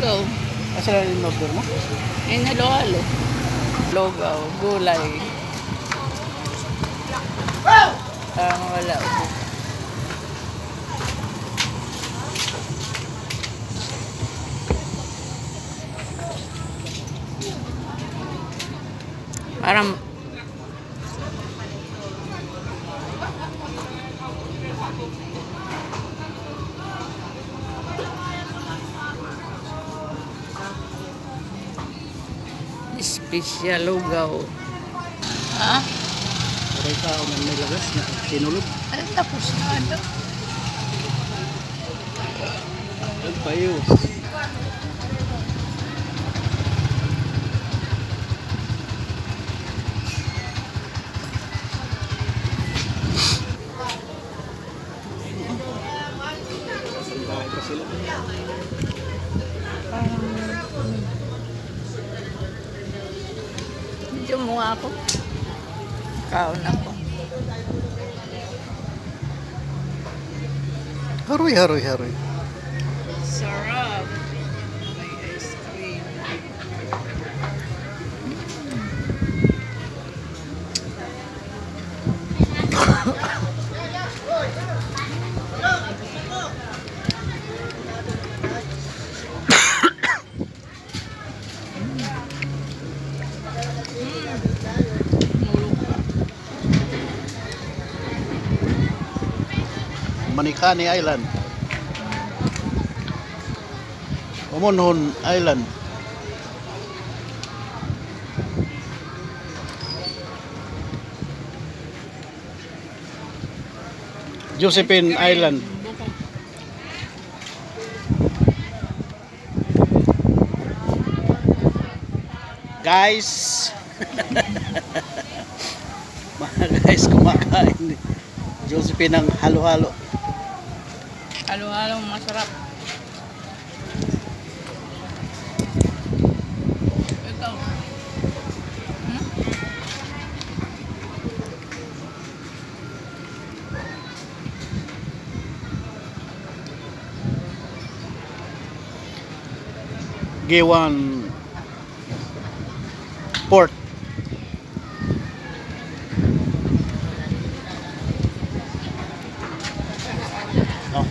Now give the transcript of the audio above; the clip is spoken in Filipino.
Lugaw. Asa yung order mo? Ay, halo-halo. Lugaw, gulay. Wala. Parang special lugaw. Ha? Aray ka, may lagas na sinulog. Ano tapos na ano? Nagpayo. Sandali pa sila. Medyo mo nga ako. Kaon ako. Haroy, haroy, haroy. Sarap. May ice cream. Manikani Island. Umunhon Island. Josephine Island. Guys. Mga guys, kumakain. Josephine ng halo-halo. Halo-halo masarap. Ikaw. Hmm? Giwan Port. Oh.